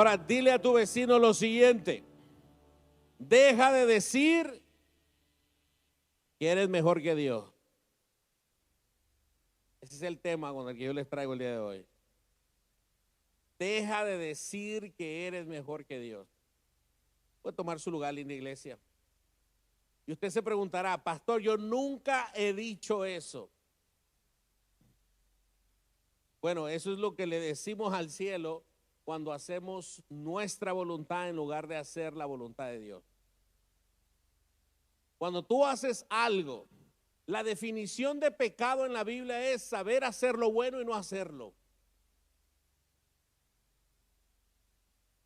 Ahora dile a tu vecino lo siguiente: deja de decir que eres mejor que Dios. Ese es el tema con el que yo les traigo el día de hoy. Deja de decir que eres mejor que Dios. Puede tomar su lugar en la iglesia. Y usted se preguntará: pastor, yo nunca he dicho eso. Bueno, eso es lo que le decimos al cielo cuando hacemos nuestra voluntad en lugar de hacer la voluntad de Dios. Cuando tú haces algo, la definición de pecado en la Biblia es saber hacer lo bueno y no hacerlo.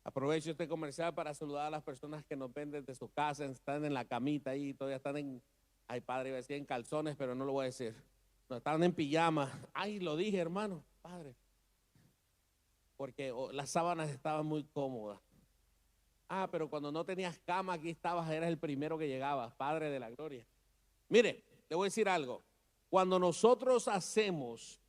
Aprovecho este comercial para saludar a las personas que nos ven desde su casa, están en la camita ahí, todavía están en, ay padre, iba a decir en calzones, pero no lo voy a decir. No, están en pijama. Ay, lo dije, hermano, padre. Porque las sábanas estaban muy cómodas. Ah, pero cuando no tenías cama, aquí estabas, eras el primero que llegaba, Padre de la gloria. Mire, le voy a decir algo. Cuando nosotros hacemos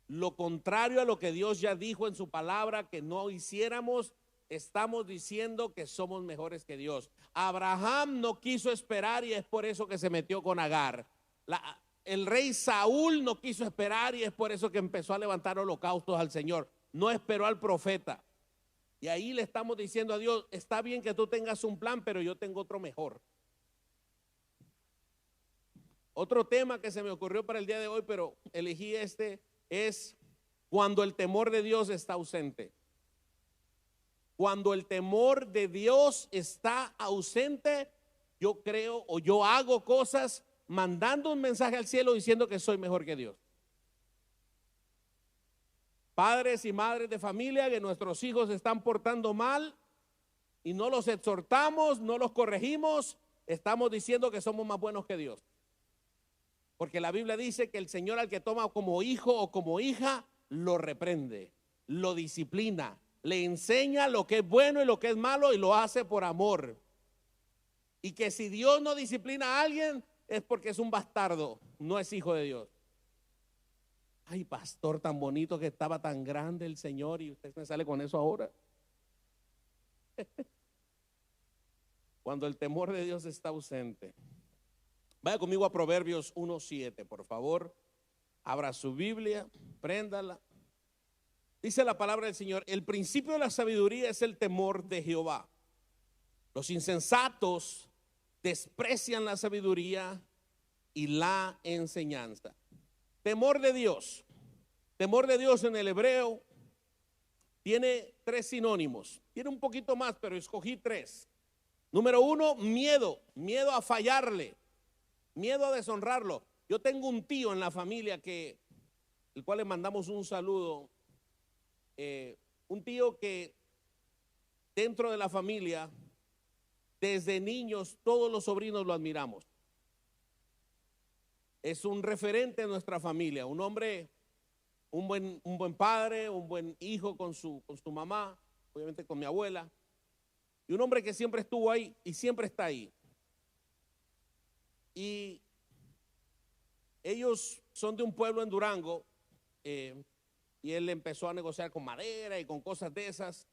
lo contrario a lo que Dios ya dijo en su palabra que no hiciéramos, estamos diciendo que somos mejores que Dios. Abraham no quiso esperar y es por eso que se metió con Agar. El rey Saúl no quiso esperar y es por eso que empezó a levantar holocaustos al Señor. No esperó al profeta. Y ahí le estamos diciendo a Dios: está bien que tú tengas un plan, pero yo tengo otro mejor. Otro tema que se me ocurrió para el día de hoy, pero elegí este, es cuando el temor de Dios está ausente. Cuando el temor de Dios está ausente, yo creo o yo hago cosas mandando un mensaje al cielo diciendo que soy mejor que Dios. Padres y madres de familia, que nuestros hijos se están portando mal y no los exhortamos, no los corregimos, estamos diciendo que somos más buenos que Dios. Porque la Biblia dice que el Señor al que toma como hijo o como hija, lo reprende, lo disciplina, le enseña lo que es bueno y lo que es malo y lo hace por amor. Y que si Dios no disciplina a alguien es porque es un bastardo, no es hijo de Dios. Ay, pastor, tan bonito que estaba, tan grande el Señor, y usted me sale con eso ahora. Cuando el temor de Dios está ausente. Vaya conmigo a Proverbios 1:7, por favor. Abra su Biblia, préndala. Dice la palabra del Señor: el principio de la sabiduría es el temor de Jehová. Los insensatos desprecian la sabiduría y la enseñanza. Temor de Dios. Temor de Dios en el hebreo tiene 3 sinónimos. Tiene un poquito más, pero escogí 3. Número 1, miedo. Miedo a fallarle. Miedo a deshonrarlo. Yo tengo un tío en la familia el cual le mandamos un saludo. Un tío que dentro de la familia, desde niños, todos los sobrinos lo admiramos. Es un referente en nuestra familia, un hombre, un buen padre, un buen hijo con su mamá, obviamente con mi abuela, y un hombre que siempre estuvo ahí y siempre está ahí. Y ellos son de un pueblo en Durango, y él empezó a negociar con madera y con cosas de esas,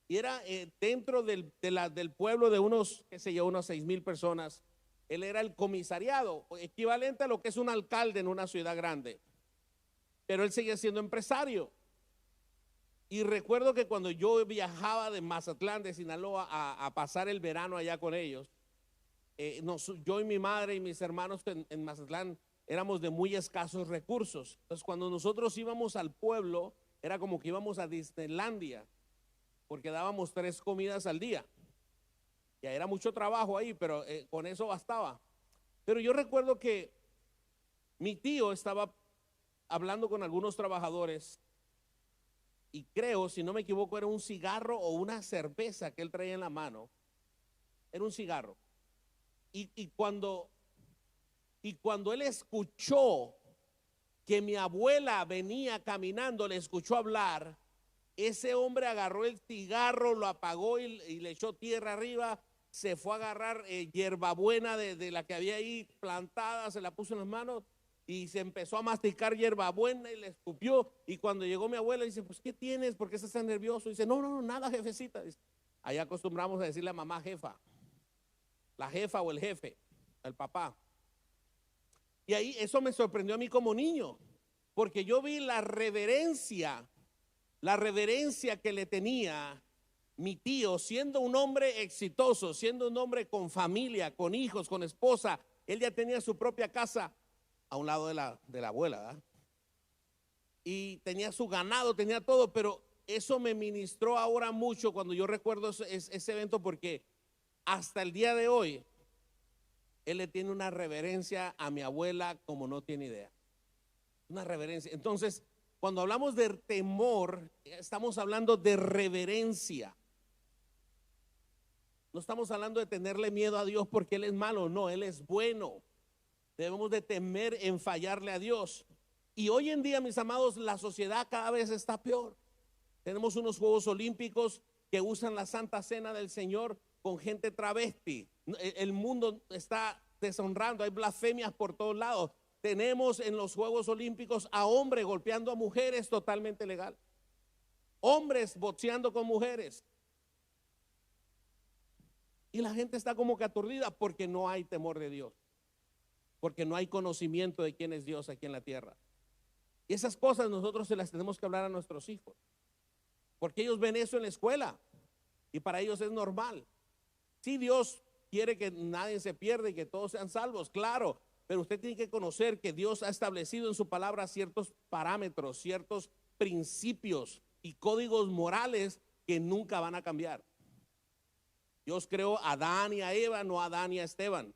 y era dentro del pueblo de unos 6,000 personas. Él era el comisariado, equivalente a lo que es un alcalde en una ciudad grande, pero él seguía siendo empresario. Y recuerdo que cuando yo viajaba de Mazatlán, de Sinaloa, a pasar el verano allá con ellos, yo y mi madre y mis hermanos en Mazatlán éramos de muy escasos recursos. Entonces cuando nosotros íbamos al pueblo, era como que íbamos a Disneylandia, porque dábamos 3 comidas al día. Ya era mucho trabajo ahí, pero con eso bastaba. Pero yo recuerdo que mi tío estaba hablando con algunos trabajadores y creo, si no me equivoco, era un cigarro o una cerveza que él traía en la mano. Era un cigarro. Y cuando él escuchó que mi abuela venía caminando, le escuchó hablar, ese hombre agarró el cigarro, lo apagó y le echó tierra arriba, se fue a agarrar hierbabuena de la que había ahí plantada, se la puso en las manos y se empezó a masticar hierbabuena y le escupió. Y cuando llegó mi abuela, dice, pues, ¿qué tienes? ¿Por qué estás tan nervioso? Dice, no, no, no, nada, jefecita. Dice, allá acostumbramos a decirle a mamá jefa, la jefa o el jefe, el papá. Y ahí eso me sorprendió a mí como niño, porque yo vi la reverencia que le tenía mi tío, siendo un hombre exitoso, siendo un hombre con familia, con hijos, con esposa. Él ya tenía su propia casa a un lado de la abuela, ¿verdad? Y tenía su ganado, tenía todo, pero eso me ministró ahora mucho cuando yo recuerdo ese evento, porque hasta el día de hoy él le tiene una reverencia a mi abuela como no tiene idea. Una reverencia. Entonces, cuando hablamos de temor, estamos hablando de reverencia. No estamos hablando de tenerle miedo a Dios porque Él es malo, no, Él es bueno. Debemos de temer en fallarle a Dios. Y hoy en día, mis amados, la sociedad cada vez está peor. Tenemos unos Juegos Olímpicos que usan la Santa Cena del Señor con gente travesti. El mundo está deshonrando, hay blasfemias por todos lados. Tenemos en los Juegos Olímpicos a hombres golpeando a mujeres, totalmente legal. Hombres boxeando con mujeres. Y la gente está como que aturdida porque no hay temor de Dios, porque no hay conocimiento de quién es Dios aquí en la tierra. Y esas cosas nosotros se las tenemos que hablar a nuestros hijos, porque ellos ven eso en la escuela y para ellos es normal. Sí, Dios quiere que nadie se pierda y que todos sean salvos, claro, pero usted tiene que conocer que Dios ha establecido en su palabra ciertos parámetros, ciertos principios y códigos morales que nunca van a cambiar. Dios creó a Adán y a Eva, no a Adán y a Esteban.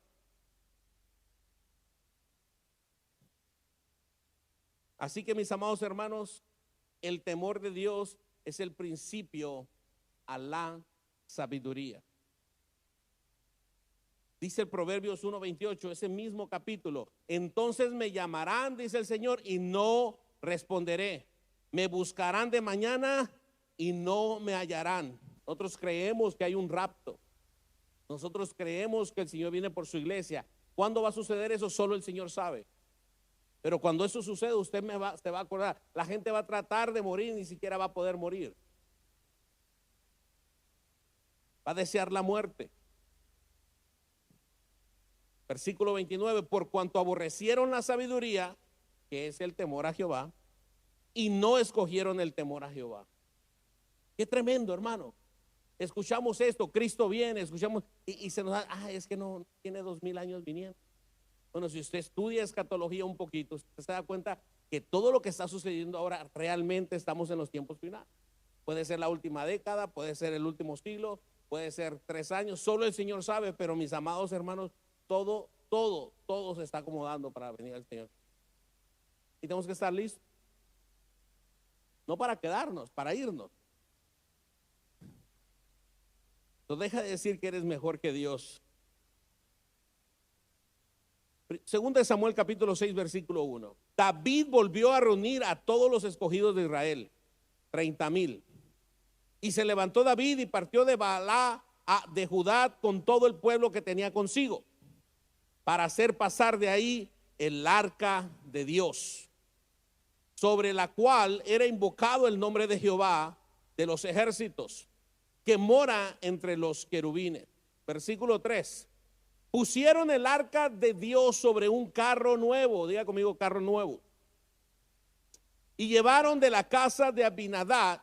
Así que, mis amados hermanos, el temor de Dios es el principio a la sabiduría. Dice el Proverbios 1:28, ese mismo capítulo. Entonces me llamarán, dice el Señor, y no responderé. Me buscarán de mañana y no me hallarán. Nosotros creemos que hay un rapto. Nosotros creemos que el Señor viene por su iglesia. ¿Cuándo va a suceder eso? Solo el Señor sabe. Pero cuando eso sucede, usted se va a acordar. La gente va a tratar de morir, ni siquiera va a poder morir. Va a desear la muerte. Versículo 29, por cuanto aborrecieron la sabiduría, que es el temor a Jehová, y no escogieron el temor a Jehová. Qué tremendo, hermano. Escuchamos esto, Cristo viene, escuchamos, y se nos da, es que no tiene 2000 años viniendo. Bueno, si usted estudia escatología un poquito, usted se da cuenta que todo lo que está sucediendo ahora, realmente estamos en los tiempos finales. Puede ser la última década, puede ser el último siglo, puede ser 3 años, solo el Señor sabe, pero mis amados hermanos, todo se está acomodando para venir al Señor. Y tenemos que estar listos. No para quedarnos, para irnos. No deja de decir que eres mejor que Dios. Segunda de Samuel capítulo 6 versículo 1. David volvió a reunir a todos los escogidos de Israel, 30,000. Y se levantó David y partió de Baalá de Judá con todo el pueblo que tenía consigo, para hacer pasar de ahí el arca de Dios, sobre la cual era invocado el nombre de Jehová de los ejércitos, que mora entre los querubines. Versículo 3. Pusieron el arca de Dios sobre un carro nuevo, diga conmigo, carro nuevo, y llevaron de la casa de Abinadab,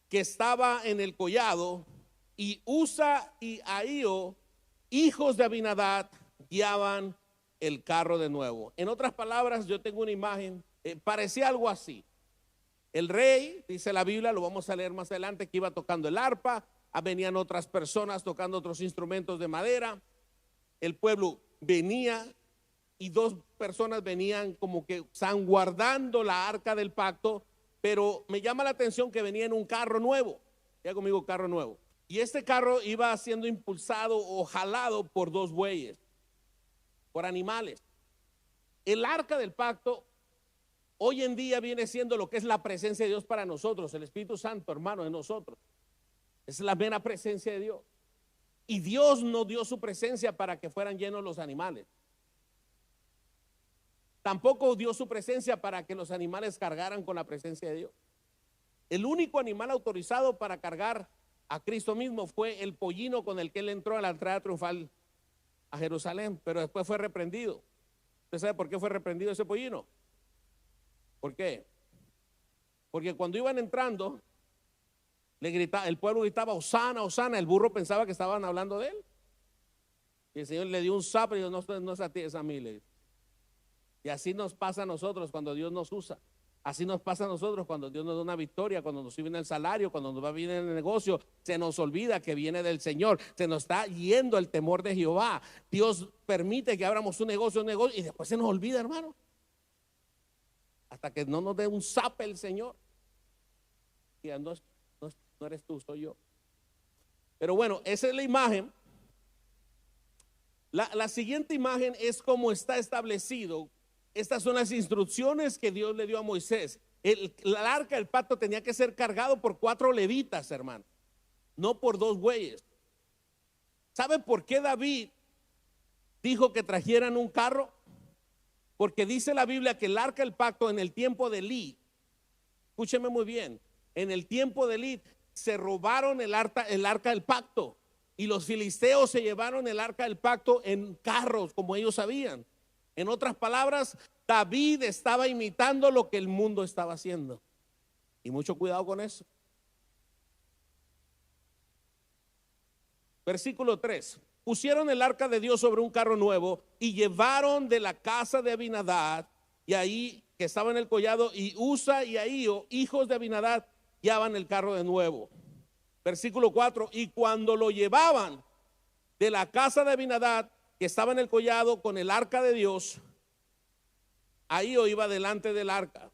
que estaba en el collado, y Usa y Ahío, hijos de Abinadab, guiaban el carro de nuevo. En otras palabras, yo tengo una imagen, parecía algo así. El rey, dice la Biblia, lo vamos a leer más adelante, que iba tocando el arpa, venían otras personas tocando otros instrumentos de madera, el pueblo venía y 2 personas venían como que están guardando la arca del pacto, pero me llama la atención que venía en un carro nuevo, ya conmigo, carro nuevo, y este carro iba siendo impulsado o jalado por 2 bueyes, por animales. El arca del pacto hoy en día viene siendo lo que es la presencia de Dios para nosotros, el Espíritu Santo, hermano, en nosotros. Es la mera presencia de Dios. Y Dios no dio su presencia para que fueran llenos los animales. Tampoco dio su presencia para que los animales cargaran con la presencia de Dios. El único animal autorizado para cargar a Cristo mismo fue el pollino con el que él entró a la entrada triunfal a Jerusalén, pero después fue reprendido. ¿Usted sabe por qué fue reprendido ese pollino? ¿Por qué? Porque cuando iban entrando, el pueblo gritaba, Hosana, Hosana. El burro pensaba que estaban hablando de él. Y el Señor le dio un zapo y dijo, no es a ti, es a mí. Y así nos pasa a nosotros cuando Dios nos usa. Así nos pasa a nosotros cuando Dios nos da una victoria, cuando nos sube el salario, cuando nos va bien en el negocio. Se nos olvida que viene del Señor. Se nos está yendo el temor de Jehová. Dios permite que abramos un negocio y después se nos olvida, hermano. Hasta que no nos dé un zape el Señor. Y no eres tú, soy yo. Pero bueno, esa es la imagen. La siguiente imagen es como está establecido. Estas son las instrucciones que Dios le dio a Moisés. El arca del pacto tenía que ser cargado por 4 levitas, hermano, no por 2 bueyes. ¿Sabe por qué David dijo que trajeran un carro? Porque dice la Biblia que el arca del pacto en el tiempo de Elí, escúcheme muy bien, en el tiempo de Elí se robaron el arca del pacto y los filisteos se llevaron el arca del pacto en carros, como ellos sabían. En otras palabras, David estaba imitando lo que el mundo estaba haciendo. Y mucho cuidado con eso. Versículo 3. Pusieron el arca de Dios sobre un carro nuevo y llevaron de la casa de Abinadab, y ahí que estaba en el collado, y Usa y Ahío, hijos de Abinadab, llevaban el carro de nuevo. Versículo 4. Y cuando lo llevaban de la casa de Abinadab, que estaba en el collado con el arca de Dios, Ahío iba delante del arca.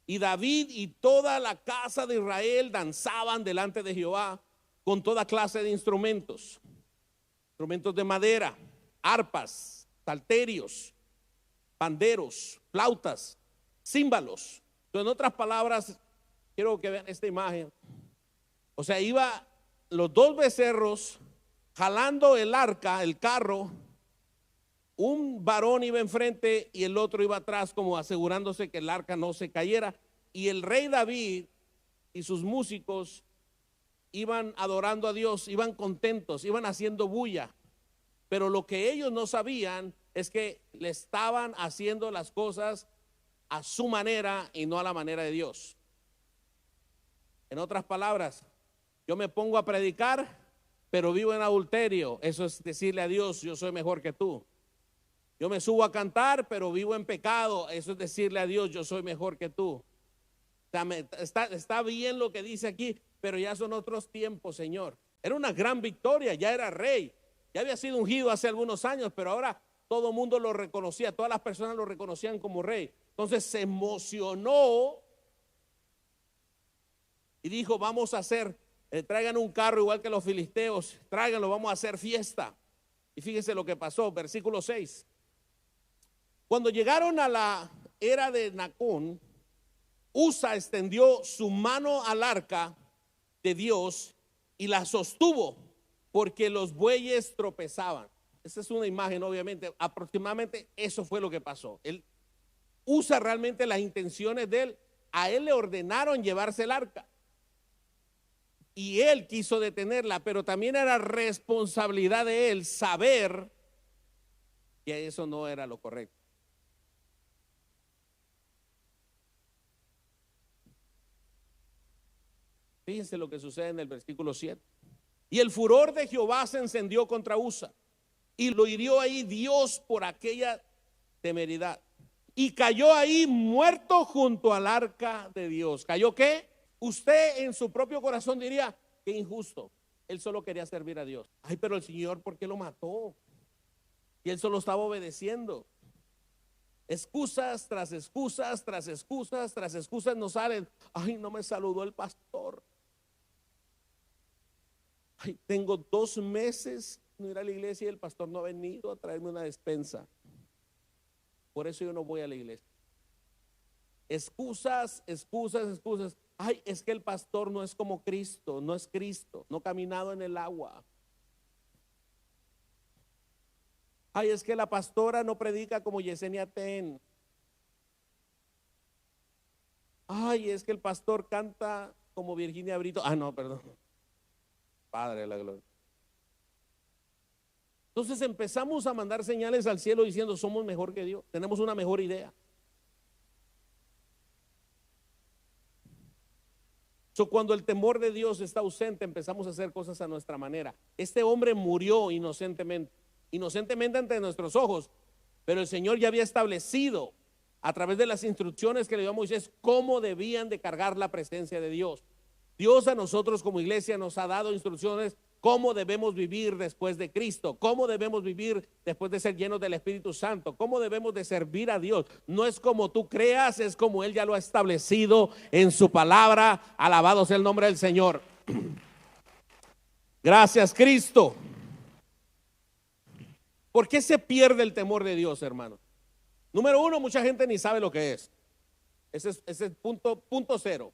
Y David y toda la casa de Israel danzaban delante de Jehová con toda clase de instrumentos de madera, arpas, salterios, panderos, flautas, címbalos. Entonces, en otras palabras, quiero que vean esta imagen. O sea, iba los 2 becerros jalando el arca, el carro. Un varón iba enfrente y el otro iba atrás, como asegurándose que el arca no se cayera. Y el rey David y sus músicos iban adorando a Dios, iban contentos, iban haciendo bulla. Pero lo que ellos no sabían es que le estaban haciendo las cosas a su manera y no a la manera de Dios. En otras palabras, yo me pongo a predicar, pero vivo en adulterio. Eso es decirle a Dios, yo soy mejor que tú. Yo me subo a cantar, pero vivo en pecado. Eso es decirle a Dios, yo soy mejor que tú. O sea, está bien lo que dice aquí, pero ya son otros tiempos, Señor. Era una gran victoria, ya era rey. Ya había sido ungido hace algunos años, pero ahora todo el mundo lo reconocía, todas las personas lo reconocían como rey. Entonces se emocionó y dijo, vamos a hacer, traigan un carro igual que los filisteos, tráiganlo, vamos a hacer fiesta. Y fíjense lo que pasó, versículo 6. Cuando llegaron a la era de Nacón, Usa extendió su mano al arca de Dios y la sostuvo porque los bueyes tropezaban. Esa es una imagen, obviamente, aproximadamente eso fue lo que pasó. Él usa realmente las intenciones de él. A él le ordenaron llevarse el arca y él quiso detenerla, pero también era responsabilidad de él saber que eso no era lo correcto. Fíjense lo que sucede en el versículo 7. Y el furor de Jehová se encendió contra Usa y lo hirió ahí Dios por aquella temeridad. Y cayó ahí muerto junto al arca de Dios. ¿Cayó qué? Usted en su propio corazón diría, qué injusto. Él solo quería servir a Dios. Ay, pero el Señor, ¿por qué lo mató? Y él solo estaba obedeciendo. Excusas tras excusas, tras excusas, tras excusas nos salen. Ay, no me saludó el pastor. Ay, tengo 2 meses no ir a la iglesia y el pastor no ha venido a traerme una despensa. Por eso yo no voy a la iglesia. Excusas, excusas, excusas. Ay, es que el pastor no es como Cristo, no es Cristo, no ha caminado en el agua. Ay, es que la pastora no predica como Yesenia Ten. Ay, es que el pastor canta como Virginia Brito. Ah, no, perdón. Padre de la gloria. Entonces empezamos a mandar señales al cielo diciendo somos mejor que Dios, tenemos una mejor idea. Cuando el temor de Dios está ausente, empezamos a hacer cosas a nuestra manera. Este hombre murió inocentemente, inocentemente ante nuestros ojos, pero el Señor ya había establecido a través de las instrucciones que le dio a Moisés cómo debían de cargar la presencia de Dios. Dios a nosotros como iglesia nos ha dado instrucciones cómo debemos vivir después de Cristo, cómo debemos vivir después de ser llenos del Espíritu Santo, cómo debemos de servir a Dios. No es como tú creas, es como Él ya lo ha establecido en su palabra. Alabado sea el nombre del Señor. Gracias, Cristo. ¿Por qué se pierde el temor de Dios, hermano? Número uno, mucha gente ni sabe lo que es. Ese es punto cero.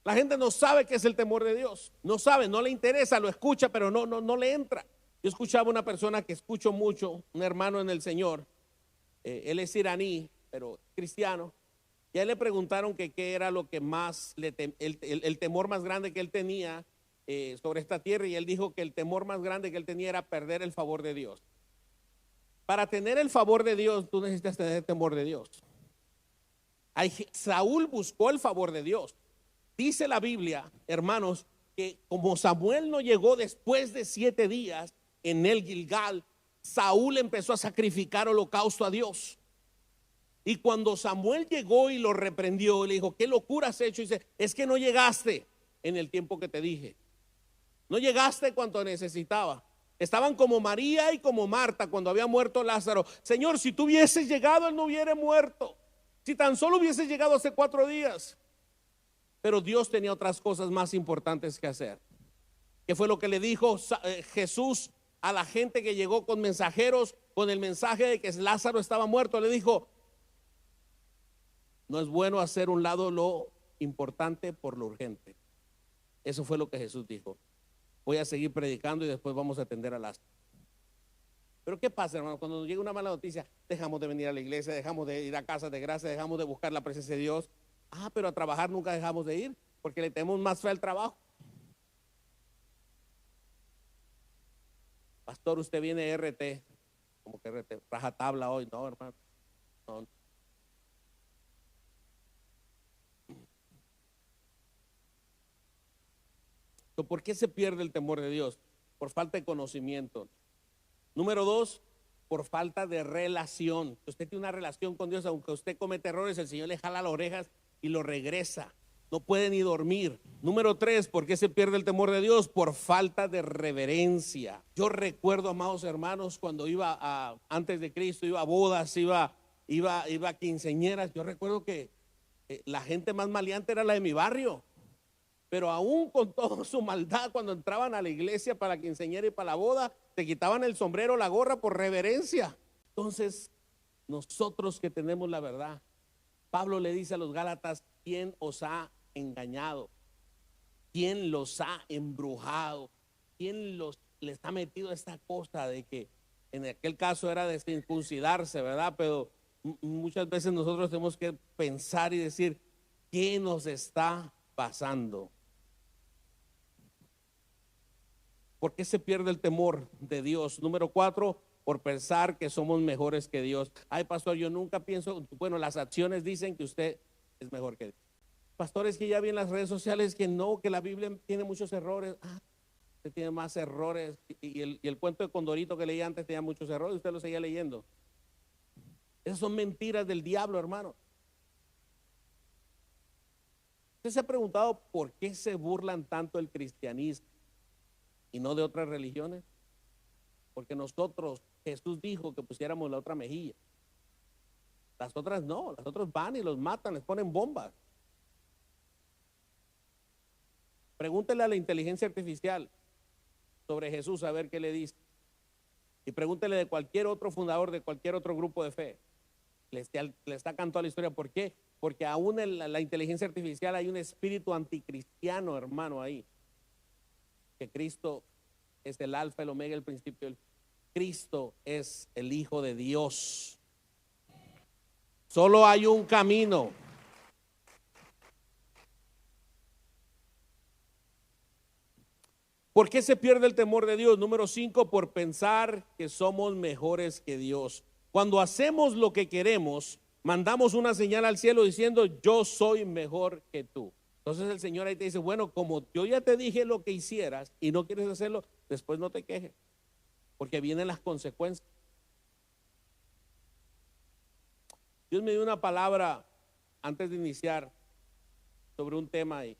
La gente no sabe qué es el temor de Dios. No sabe, no le interesa, lo escucha, pero no le entra. Yo escuchaba una persona que escucho mucho, un hermano en el Señor. Él es iraní, pero cristiano. Y a él le preguntaron que qué era lo que más, el temor más grande que él tenía sobre esta tierra. Y él dijo que el temor más grande que él tenía era perder el favor de Dios. Para tener el favor de Dios, tú necesitas tener el temor de Dios. Saúl buscó el favor de Dios. Dice la Biblia, hermanos, que como Samuel no llegó después de 7 días en el Gilgal, Saúl empezó a sacrificar holocausto a Dios. Y cuando Samuel llegó y lo reprendió, le dijo, ¿qué locura has hecho? Y dice, es que no llegaste en el tiempo que te dije. No llegaste cuando necesitaba. Estaban como María y como Marta cuando había muerto Lázaro. Señor, si tú hubieses llegado, él no hubiera muerto. Si tan solo hubieses llegado hace 4 días. Pero Dios tenía otras cosas más importantes que hacer. ¿Qué fue lo que le dijo Jesús a la gente que llegó con mensajeros, con el mensaje de que Lázaro estaba muerto? Le dijo, no es bueno hacer un lado lo importante por lo urgente. Eso fue lo que Jesús dijo. Voy a seguir predicando y después vamos a atender a Lázaro. Pero ¿qué pasa, hermano? Cuando nos llega una mala noticia, dejamos de venir a la iglesia, dejamos de ir a casa de gracia, dejamos de buscar la presencia de Dios. Pero a trabajar nunca dejamos de ir porque le tenemos más fe al trabajo. Pastor, usted viene RT, como que RT, rajatabla hoy, no, hermano. No. ¿Por qué se pierde el temor de Dios? Por falta de conocimiento. Número 2, por falta de relación. Usted tiene una relación con Dios, aunque usted comete errores, el Señor le jala las orejas y lo regresa. No puede ni dormir. Número 3, ¿por qué se pierde el temor de Dios? Por falta de reverencia. Yo recuerdo, amados hermanos, cuando iba antes de Cristo, iba a bodas, iba a quinceañeras. Yo recuerdo que la gente más maleante era la de mi barrio. Pero aún con toda su maldad, cuando entraban a la iglesia para la quinceañera y para la boda, te quitaban el sombrero, la gorra por reverencia. Entonces, nosotros que tenemos la verdad, Pablo le dice a los Gálatas, ¿quién os ha engañado? ¿Quién los ha embrujado? ¿Quién les ha metido esta cosa de que en aquel caso era de circuncidarse, ¿verdad? Pero muchas veces nosotros tenemos que pensar y decir, ¿qué nos está pasando? ¿Por qué se pierde el temor de Dios? Número 4, por pensar que somos mejores que Dios. Ay, pastor, yo nunca pienso, bueno, las acciones dicen que usted es mejor que Dios. Pastores, que ya vi en las redes sociales que no, que la Biblia tiene muchos errores. Usted tiene más errores. Y el cuento de Condorito que leí antes tenía muchos errores, usted lo seguía leyendo. Esas son mentiras del diablo, hermano. ¿Usted se ha preguntado por qué se burlan tanto del cristianismo y no de otras religiones? Porque nosotros, Jesús dijo que pusiéramos la otra mejilla. Las otras no, las otras van y los matan, les ponen bombas. Pregúntele a la inteligencia artificial sobre Jesús a ver qué le dice. Y pregúntele de cualquier otro fundador, de cualquier otro grupo de fe. Le está cantando la historia. ¿Por qué? Porque aún en la inteligencia artificial hay un espíritu anticristiano, hermano, ahí. Que Cristo es el alfa, el omega, el principio. Cristo es el Hijo de Dios. Solo hay un camino. ¿Por qué se pierde el temor de Dios? Número 5, por pensar que somos mejores que Dios. Cuando hacemos lo que queremos, mandamos una señal al cielo diciendo, yo soy mejor que tú. Entonces el Señor ahí te dice, bueno, como yo ya te dije lo que hicieras y no quieres hacerlo, después no te quejes, porque vienen las consecuencias. Dios me dio una palabra antes de iniciar sobre un tema y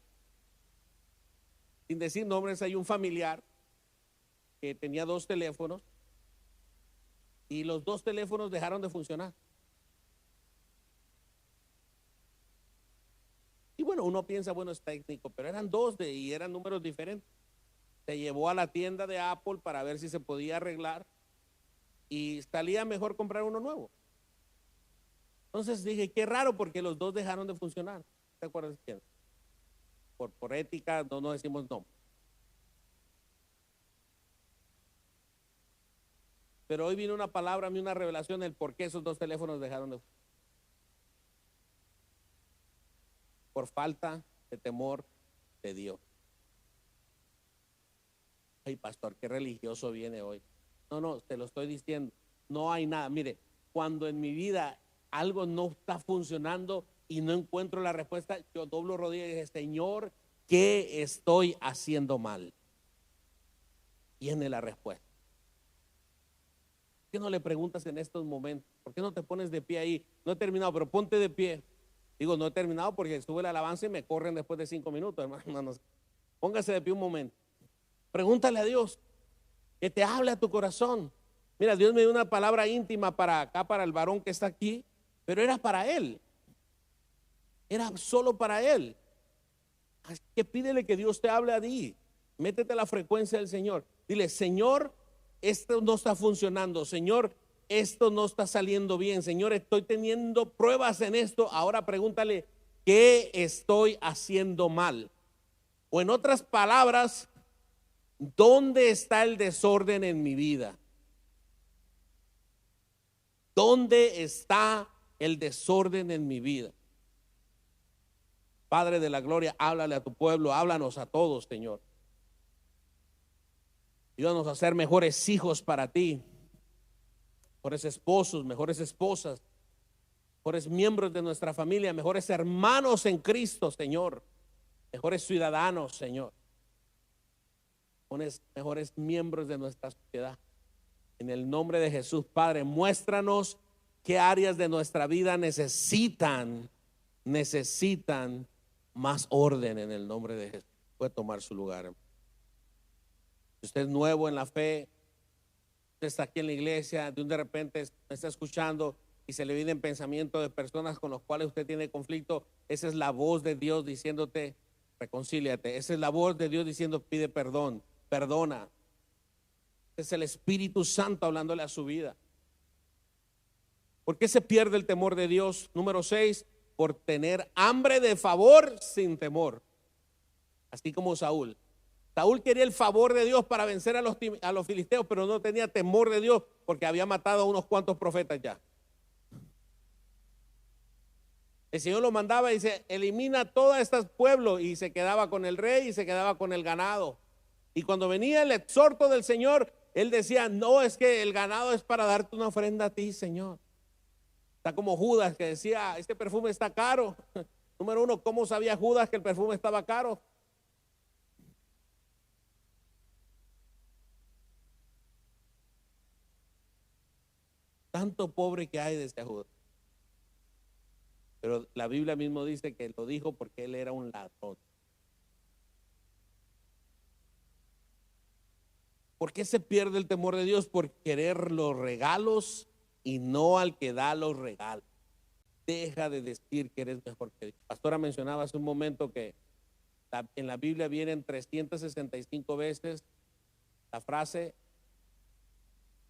sin decir nombres, hay un familiar que tenía 2 teléfonos y los 2 teléfonos dejaron de funcionar. Y bueno, uno piensa, bueno, es técnico, pero eran 2 y eran números diferentes. Se llevó a la tienda de Apple para ver si se podía arreglar y salía mejor comprar uno nuevo. Entonces dije, qué raro, porque los 2 dejaron de funcionar. ¿Te acuerdas quién? Por ética no decimos no. Pero hoy vino una palabra, a mí una revelación del por qué esos 2 teléfonos dejaron de funcionar. Por falta de temor de Dios. Ay, pastor, qué religioso viene hoy. No, te lo estoy diciendo. No hay nada. Mire, cuando en mi vida algo no está funcionando y no encuentro la respuesta, yo doblo rodillas y dije, Señor, ¿qué estoy haciendo mal? Viene la respuesta. ¿Por qué no le preguntas en estos momentos? ¿Por qué no te pones de pie ahí? No he terminado, pero ponte de pie. Digo, no he terminado porque sube la alabanza y me corren después de 5 minutos, hermanos. Póngase de pie un momento. Pregúntale a Dios que te hable a tu corazón. Mira, Dios me dio una palabra íntima para acá, para el varón que está aquí, pero era para él. Era solo para él. Así que pídele que Dios te hable a ti. Métete a la frecuencia del Señor. Dile, Señor, esto no está funcionando. Señor, esto no está saliendo bien. Señor, estoy teniendo pruebas en esto. Ahora pregúntale, ¿qué estoy haciendo mal? O en otras palabras, ¿dónde está el desorden en mi vida? ¿Dónde está el desorden en mi vida? Padre de la gloria, háblale a tu pueblo, háblanos a todos, Señor. Ayúdanos a ser mejores hijos para ti, mejores esposos, mejores esposas, mejores miembros de nuestra familia, mejores hermanos en Cristo, Señor, mejores ciudadanos, Señor, mejores miembros de nuestra sociedad. En el nombre de Jesús, Padre, muéstranos qué áreas de nuestra vida necesitan más orden en el nombre de Jesús. Puede tomar su lugar. Si usted es nuevo en la fe, usted está aquí en la iglesia, de repente me está escuchando y se le vienen pensamientos de personas con las cuales usted tiene conflicto, esa es la voz de Dios diciéndote, reconcíliate. Esa es la voz de Dios diciendo, pide perdón, perdona. Es el Espíritu Santo hablándole a su vida. ¿Por qué se pierde el temor de Dios? Número 6, por tener hambre de favor sin temor. Así como Saúl. Saúl quería el favor de Dios para vencer a los filisteos, pero no tenía temor de Dios porque había matado a unos cuantos profetas ya. El Señor lo mandaba y dice, elimina todos estos pueblos, y se quedaba con el rey y se quedaba con el ganado. Y cuando venía el exhorto del Señor, él decía, no, es que el ganado es para darte una ofrenda a ti, Señor. Está como Judas, que decía, este perfume está caro. Número 1, ¿cómo sabía Judas que el perfume estaba caro? Tanto pobre que hay de este Judas. Pero la Biblia mismo dice que lo dijo porque él era un ladrón. ¿Por qué se pierde el temor de Dios? Por querer los regalos y no al que da los regalos. Deja de decir que eres mejor que Dios. Pastora mencionaba hace un momento que en la Biblia vienen 365 veces la frase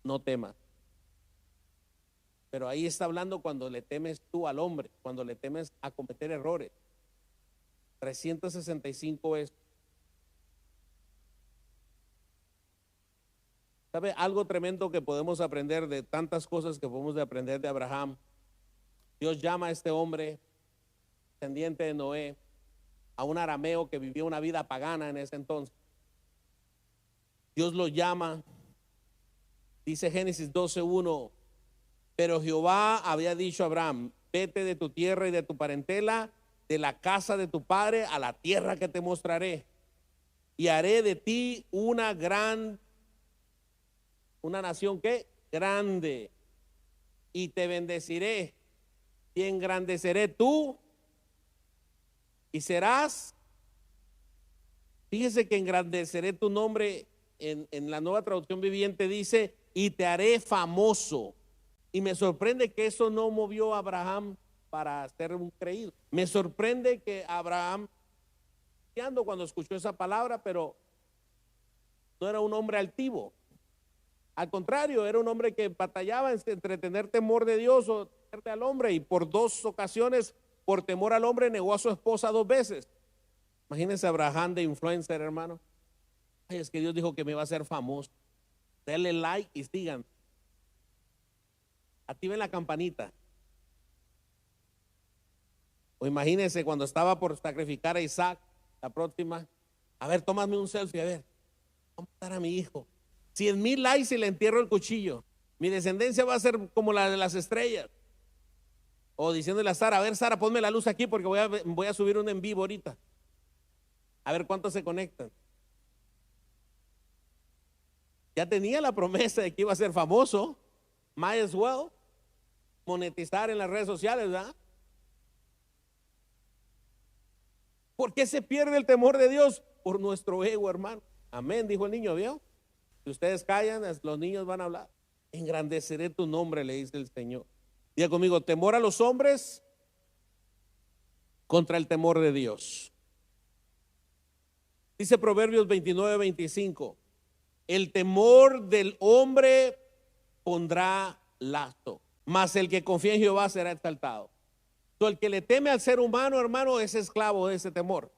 no temas. Pero ahí está hablando cuando le temes tú al hombre, cuando le temes a cometer errores. 365 veces. ¿Sabe algo tremendo que podemos aprender de tantas cosas que podemos aprender de Abraham? Dios llama a este hombre, descendiente de Noé, a un arameo que vivía una vida pagana en ese entonces. Dios lo llama, dice Génesis 12:1, pero Jehová había dicho a Abraham, vete de tu tierra y de tu parentela, de la casa de tu padre, a la tierra que te mostraré, y haré de ti una nación que grande, y te bendeciré, y engrandeceré tú, y serás, fíjese que engrandeceré tu nombre, en la Nueva Traducción Viviente dice, y te haré famoso. Y me sorprende que eso no movió a Abraham para ser un creído. Me sorprende que Abraham, cuando escuchó esa palabra, pero no era un hombre altivo. Al contrario, era un hombre que batallaba entre tener temor de Dios o temerle al hombre, y por 2 ocasiones, por temor al hombre, negó a su esposa 2 veces. Imagínense a Abraham de influencer, hermano. Ay, es que Dios dijo que me iba a hacer famoso. Denle like y sigan. Activen la campanita. O imagínense cuando estaba por sacrificar a Isaac, la próxima. A ver, tómame un selfie, a ver. Vamos a matar a mi hijo. 100,000 likes y le entierro el cuchillo. Mi descendencia va a ser como la de las estrellas. O diciéndole a Sara, a ver, Sara, ponme la luz aquí porque voy a subir un en vivo ahorita. A ver cuántos se conectan. Ya tenía la promesa de que iba a ser famoso. Might as well monetizar en las redes sociales, ¿verdad? ¿Por qué se pierde el temor de Dios? Por nuestro ego, hermano. Amén, dijo el niño, ¿vio? Si ustedes callan, los niños van a hablar. Engrandeceré tu nombre, le dice el Señor. Diga conmigo, temor a los hombres contra el temor de Dios. Dice Proverbios 29:25, el temor del hombre pondrá lazo, mas el que confía en Jehová será exaltado. El que le teme al ser humano, hermano, es esclavo de ese temor.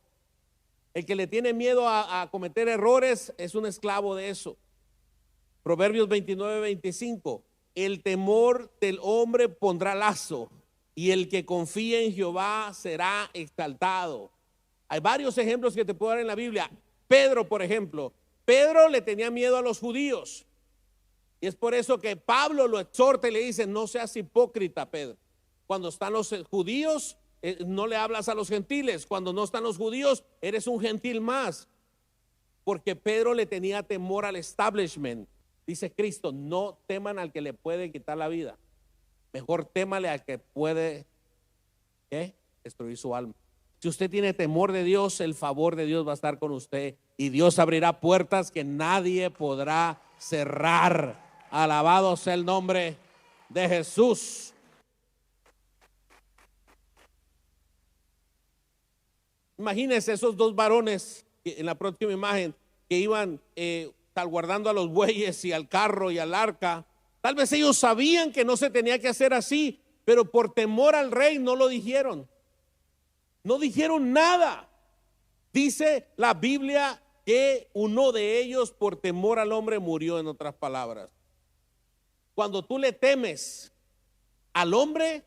El que le tiene miedo a cometer errores es un esclavo de eso. Proverbios 29:25, el temor del hombre pondrá lazo, y el que confía en Jehová será exaltado. Hay varios ejemplos que te puedo dar en la Biblia. Pedro, por ejemplo. Pedro le tenía miedo a los judíos, y es por eso que Pablo lo exhorta y le dice, no seas hipócrita, Pedro. Cuando están los judíos, no le hablas a los gentiles. Cuando no están los judíos, eres un gentil más. Porque Pedro le tenía temor al establishment. Dice Cristo, no teman al que le puede quitar la vida. Mejor témale al que puede destruir su alma. Si usted tiene temor de Dios, el favor de Dios va a estar con usted. Y Dios abrirá puertas que nadie podrá cerrar. Alabado sea el nombre de Jesús. Imagínense esos 2 varones en la próxima imagen que iban salvaguardando a los bueyes y al carro y al arca. Tal vez ellos sabían que no se tenía que hacer así, pero por temor al rey no lo dijeron. No dijeron nada. Dice la Biblia que uno de ellos por temor al hombre murió, en otras palabras. Cuando tú le temes al hombre,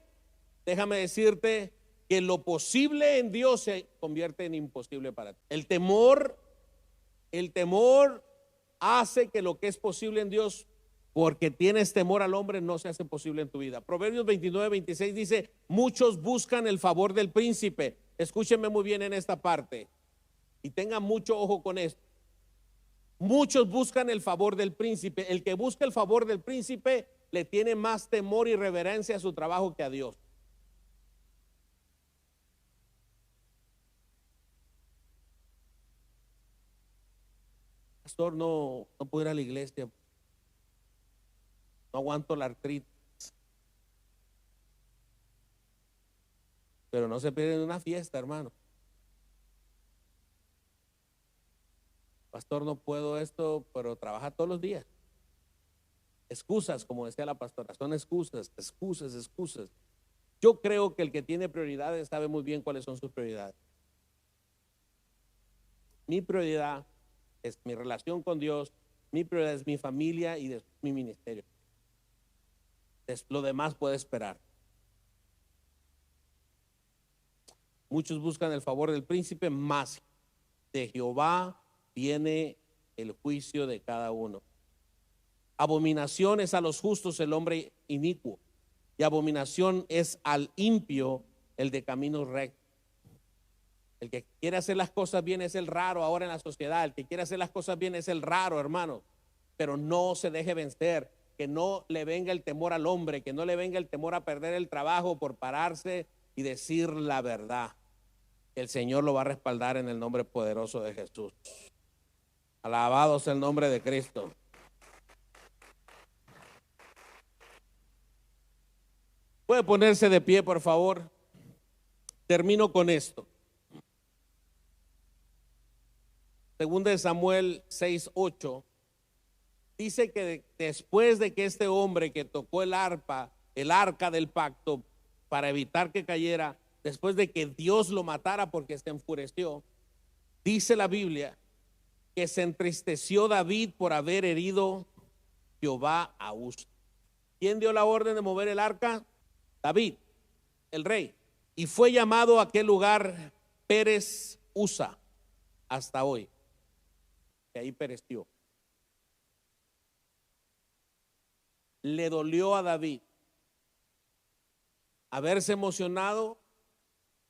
déjame decirte que lo posible en Dios se convierte en imposible para ti. El temor hace que lo que es posible en Dios, porque tienes temor al hombre, no se hace posible en tu vida. Proverbios 29:26 dice, muchos buscan el favor del príncipe. Escúchenme muy bien en esta parte y tengan mucho ojo con esto. Muchos buscan el favor del príncipe. El que busca el favor del príncipe le tiene más temor y reverencia a su trabajo que a Dios. Pastor, no puedo ir a la iglesia, no aguanto la artritis. Pero no se pierden una fiesta, hermano. Pastor, no puedo esto, pero trabaja todos los días. Excusas, como decía la pastora, son excusas. Yo creo que el que tiene prioridades sabe muy bien cuáles son sus prioridades. Mi prioridad es mi relación con Dios, mi prioridad es mi familia y mi ministerio. Lo demás puede esperar. Muchos buscan el favor del príncipe, más de Jehová viene el juicio de cada uno. Abominación es a los justos el hombre inicuo, y abominación es al impío el de caminos rectos. El que quiere hacer las cosas bien es el raro ahora en la sociedad. El que quiere hacer las cosas bien es el raro, hermano. Pero no se deje vencer. Que no le venga el temor al hombre, que no le venga el temor a perder el trabajo por pararse y decir la verdad. El Señor lo va a respaldar en el nombre poderoso de Jesús. Alabado sea el nombre de Cristo. Puede ponerse de pie, por favor. Termino con esto. Segunda de Samuel 6:8 dice que después de que este hombre que tocó el arca del pacto para evitar que cayera, después de que Dios lo matara porque se enfureció, dice la Biblia que se entristeció David por haber herido Jehová a Usa. ¿Quién dio la orden de mover el arca? David, el rey. Y fue llamado a aquel lugar Pérez Usa hasta hoy. Que ahí pereció. Le dolió a David haberse emocionado,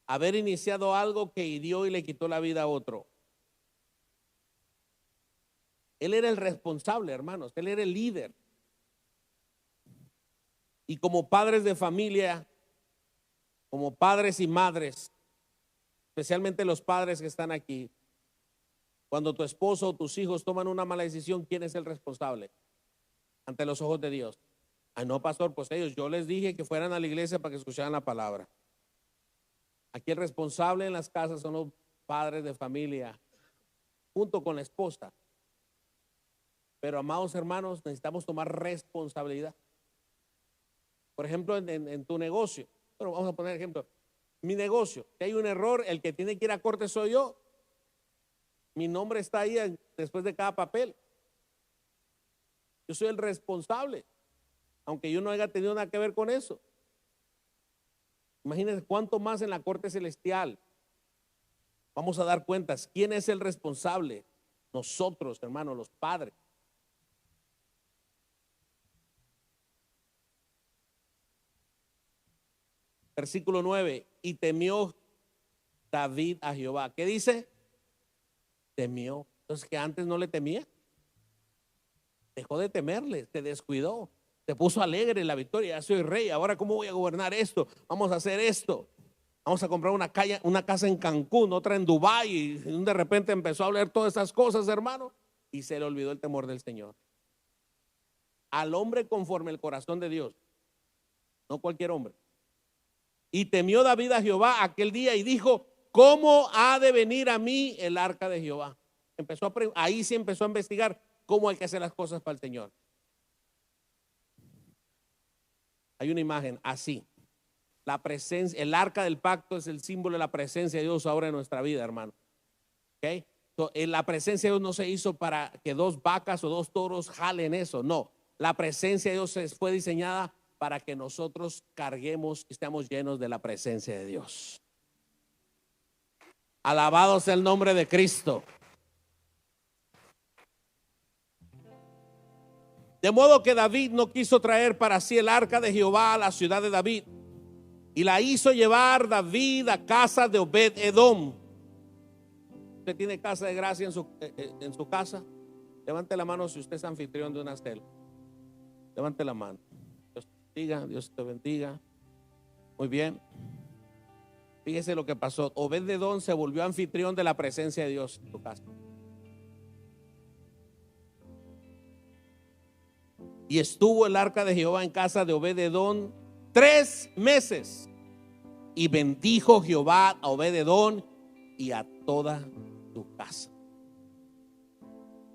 haber iniciado algo que hirió y le quitó la vida a otro. Él era el responsable, hermanos, él era el líder. Y como padres de familia, como padres y madres, especialmente los padres que están aquí, cuando tu esposo o tus hijos toman una mala decisión, ¿quién es el responsable ante los ojos de Dios? Ay, no, pastor, pues yo les dije que fueran a la iglesia para que escucharan la palabra. Aquí el responsable en las casas son los padres de familia, junto con la esposa. Pero, amados hermanos, necesitamos tomar responsabilidad. Por ejemplo, en tu negocio. Bueno, vamos a poner ejemplo. Mi negocio, si hay un error, el que tiene que ir a corte soy yo. Mi nombre está ahí después de cada papel. Yo soy el responsable, aunque yo no haya tenido nada que ver con eso. Imagínense cuánto más en la corte celestial. Vamos a dar cuentas. ¿Quién es el responsable? Nosotros, hermanos, los padres. Versículo 9. Y temió David a Jehová. ¿Qué dice? Temió. Entonces, que antes no le temía. Dejó de temerle, se descuidó, se puso alegre en la victoria. Ya soy rey, ahora cómo voy a gobernar esto, vamos a hacer esto, vamos a comprar una casa en Cancún, otra en Dubái, y de repente empezó a hablar todas esas cosas, hermano, y se le olvidó el temor del Señor. Al hombre conforme el corazón de Dios, no cualquier hombre. Y temió David a Jehová aquel día y dijo: ¿cómo ha de venir a mí el arca de Jehová? Ahí sí empezó a investigar cómo hay que hacer las cosas para el Señor. Hay una imagen así. La presencia, el arca del pacto es el símbolo de la presencia de Dios ahora en nuestra vida, hermano. ¿Okay? La presencia de Dios no se hizo para que 2 vacas o 2 toros jalen eso, no. La presencia de Dios fue diseñada para que nosotros carguemos y estemos llenos de la presencia de Dios. Alabado sea el nombre de Cristo. De modo que David no quiso traer para sí el arca de Jehová a la ciudad de David, y la hizo llevar David a casa de Obed-Edom. ¿Usted tiene casa de gracia en su casa? Levante la mano si usted es anfitrión de una célula. Levante la mano. Dios te bendiga, Dios te bendiga. Muy bien. Fíjese lo que pasó. Obed-Edom se volvió anfitrión de la presencia de Dios en su casa. Y estuvo el arca de Jehová en casa de Obed-Edom 3 meses. Y bendijo Jehová a Obed-Edom y a toda su casa.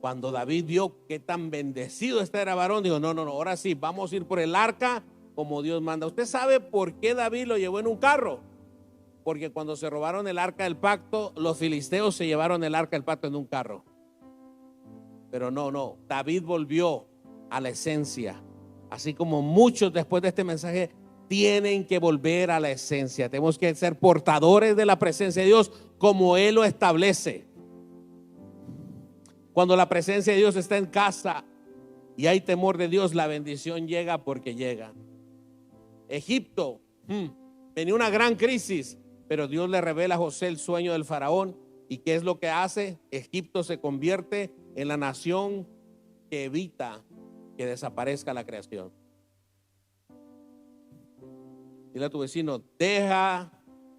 Cuando David vio que tan bendecido este era varón, dijo: no, ahora sí, vamos a ir por el arca como Dios manda. ¿Usted sabe por qué David lo llevó en un carro? Porque cuando se robaron el arca del pacto, los filisteos se llevaron el arca del pacto en un carro. Pero no, David volvió a la esencia. Así como muchos después de este mensaje tienen que volver a la esencia. Tenemos que ser portadores de la presencia de Dios como Él lo establece. Cuando la presencia de Dios está en casa y hay temor de Dios, la bendición llega porque llega. Egipto, venía una gran crisis, pero Dios le revela a José el sueño del faraón. ¿Y qué es lo que hace? Egipto se convierte en la nación que evita que desaparezca la creación. Dile a tu vecino, deja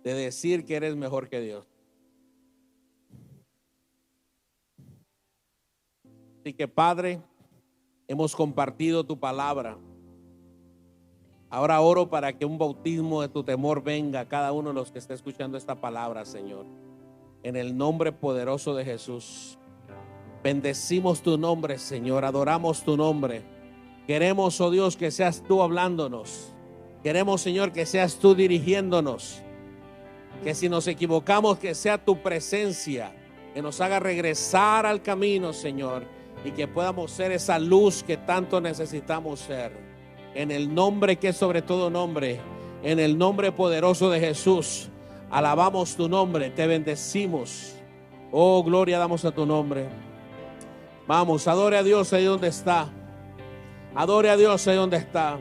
de decir que eres mejor que Dios. Así que, Padre, hemos compartido tu palabra. Ahora oro para que un bautismo de tu temor venga a cada uno de los que esté escuchando esta palabra, Señor. En el nombre poderoso de Jesús. Bendecimos tu nombre, Señor. Adoramos tu nombre. Queremos, oh Dios, que seas tú hablándonos. Queremos, Señor, que seas tú dirigiéndonos. Que si nos equivocamos, que sea tu presencia que nos haga regresar al camino, Señor, y que podamos ser esa luz que tanto necesitamos ser. En el nombre que es sobre todo nombre, en el nombre poderoso de Jesús, alabamos tu nombre, te bendecimos. Oh, gloria damos a tu nombre. Vamos, adore a Dios ahí donde está. Adore a Dios ahí donde está.